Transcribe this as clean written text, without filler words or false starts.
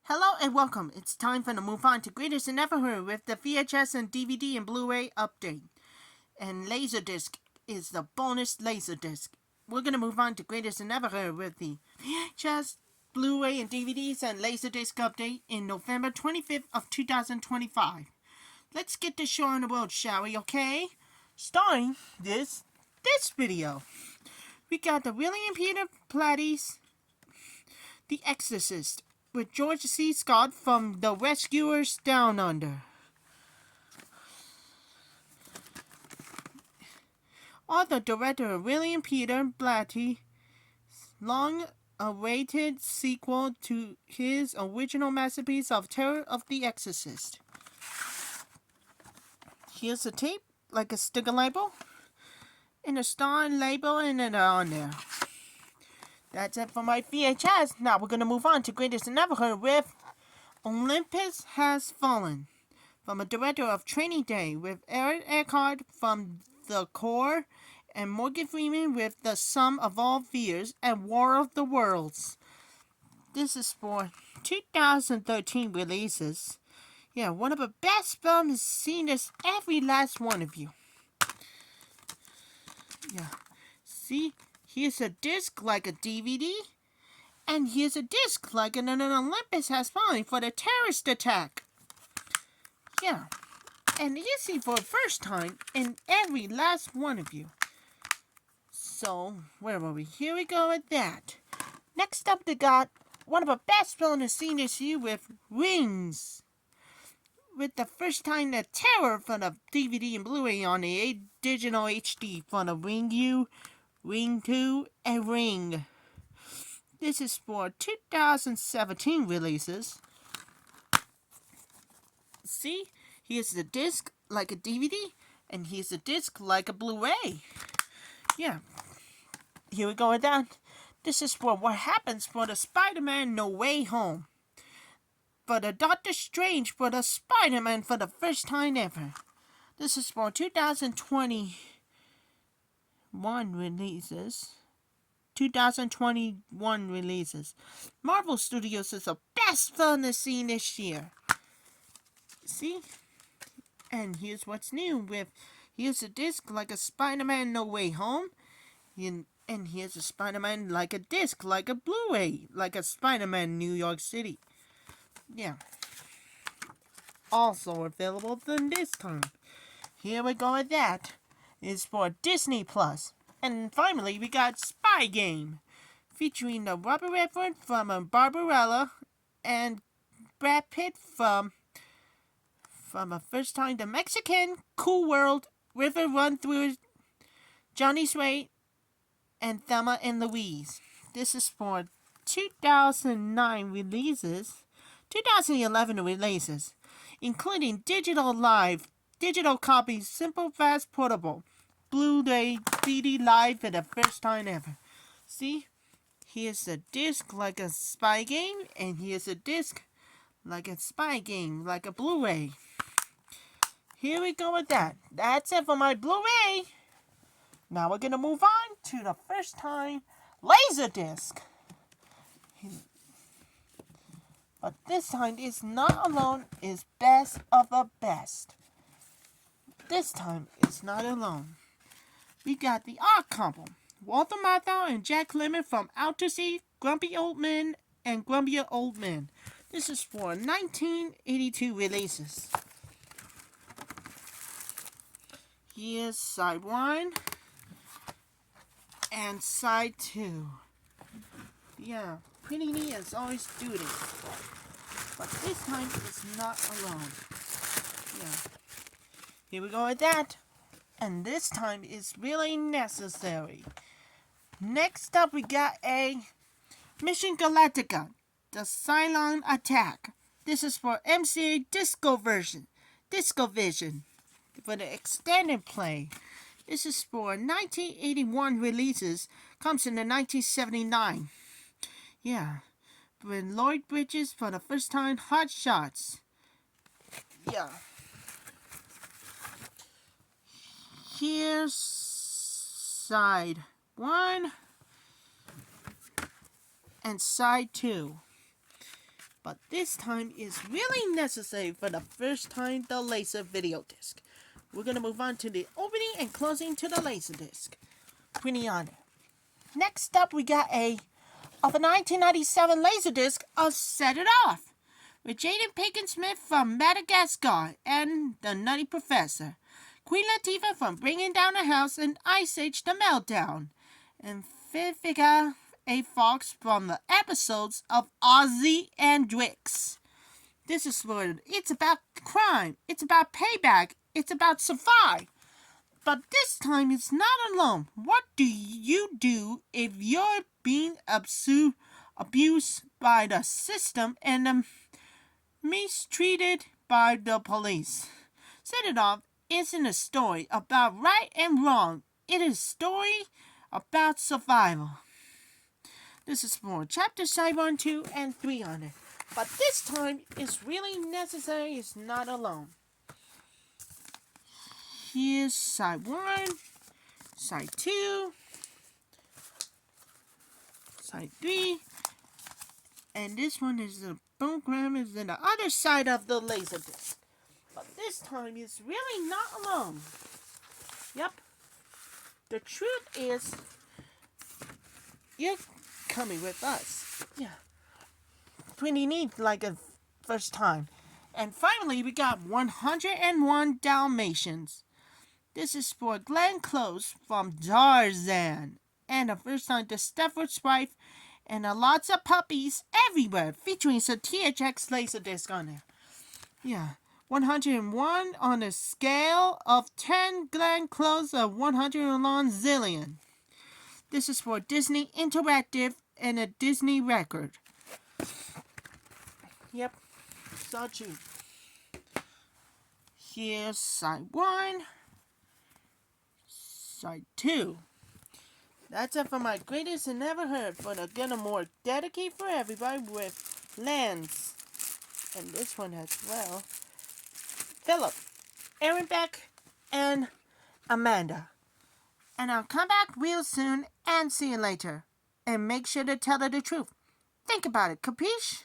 Hello and welcome. It's time for the move on to Greatest and Ever Heard with the VHS and DVD and Blu-ray update. And Laserdisc is the bonus Laserdisc. We're going to move on to Greatest and Ever Heard with the VHS, Blu-ray and DVDs and Laserdisc update in November 25th of 2025. Let's get this show on the road, shall we, okay? Starting this video. We got the William Peter Blatty's The Exorcist, with George C. Scott from The Rescuers Down Under. Author director William Peter Blatty's long-awaited sequel to his original masterpiece of terror of The Exorcist. Here's a tape, like a sticker label, and a star and label and it on there. That's it for my VHS. Now we're going to move on to Greatest and Ever Heard with Olympus Has Fallen, from a director of Training Day with Aaron Eckhart from The Core and Morgan Freeman with The Sum of All Fears and War of the Worlds. This is for 2013 releases. Yeah, one of the best films seen as every last one of you. Yeah, see? Here's a disc like a DVD, and here's a disc like an Olympus Has Fallen for the terrorist attack. Yeah, and you see for the first time in every last one of you. So, where were we? Here we go with that. Next up, they got one of the best films seen this year with Rings. With the first time the terror for the DVD and Blu-ray on the digital HD for the Ring U, Ring 2, and Ring. This is for 2017 releases. See, here's the disc like a DVD, and here's the disc like a Blu-ray. Yeah, here we go with that. This is for what happens for the Spider-Man No Way Home. For the Doctor Strange for the Spider-Man for the first time ever. This is for 2021 releases. 2021 releases. Marvel Studios is the best film to see this year. See? And here's what's new with, here's a disc like a Spider-Man No Way Home. And here's a Spider-Man like a disc, like a Blu-ray, like a Spider-Man New York City. Yeah. Also available than this time. Here we go with that. It's for Disney Plus. And finally, we got Spy Game, featuring the Robert Redford from Barbarella and Brad Pitt from a first time the Mexican Cool World River Run Through Johnny Sway and Thelma and Louise. This is for 2009 releases, 2011 releases, including digital copies, simple, fast, portable, Blu-ray, CD live for the first time ever. See? Here's a disc like a Spy Game, and here's a disc like a Spy Game, like a Blu-ray. Here we go with that. That's it for my Blu-ray. Now we're going to move on to the first time Laserdisc. But this time it's not alone, it's best of the best. This time it's not alone. We got the Odd Couple, Walter Matthau and Jack Lemmon from Outer Sea, Grumpy Old Men and Grumpy Old Men. This is for 1982 releases. Here's side 1 and side 2. Yeah, pretty neat as always do this. But this time it's not alone. Yeah. Here we go with that. And this time it's really necessary. Next up we got a Mission Galactica, the Cylon Attack. This is for MCA Disco Vision. For the extended play. This is for 1981 releases. Comes in the 1979. Yeah. With Lloyd Bridges for the first time, Hot Shots. Yeah. Here's side 1 and side 2. But this time is really necessary for the first time the laser video disc. We're going to move on to the opening and closing to the laser disc. Pretty honored. Next up, we got a 1997 Laserdisc of Set It Off with Jaden Pinkett-Smith from Madagascar and The Nutty Professor, Queen Latifah from Bringing Down the House and Ice Age The Meltdown, and Vivica A. Fox from the episodes of Ozzy and Drix. This is Florida. It's about crime. It's about payback. It's about survive. But this time it's not alone. What do you do if you're being abused by the system and mistreated by the police? Set It Off isn't a story about right and wrong. It is a story about survival. This is for Chapter Side 1, 2, and 3 on it. But this time it's really necessary. It's not alone. Here's Side 1, Side 2, Side 3, and this one is the program is in the other side of the Laserdisc. But this time it's really not alone. Yep. The truth is, you're coming with us. Yeah. Pretty neat, like a first time. And finally, we got 101 Dalmatians. This is for Glenn Close from Tarzan. And the first time, the Stepford's Wife, and lots of puppies everywhere, featuring some THX Laserdisc on there. Yeah. 101 on a scale of 10 Glenn Close of 101 zillion. This is for Disney Interactive and a Disney record. Yep. Saw you. Here's Side 1. Side 2. That's it for my greatest and never heard, but again a more dedicated for everybody with Lance. And this one as well. Philip, Aaron Beck, and Amanda. And I'll come back real soon and see you later. And make sure to tell her the truth. Think about it, capiche?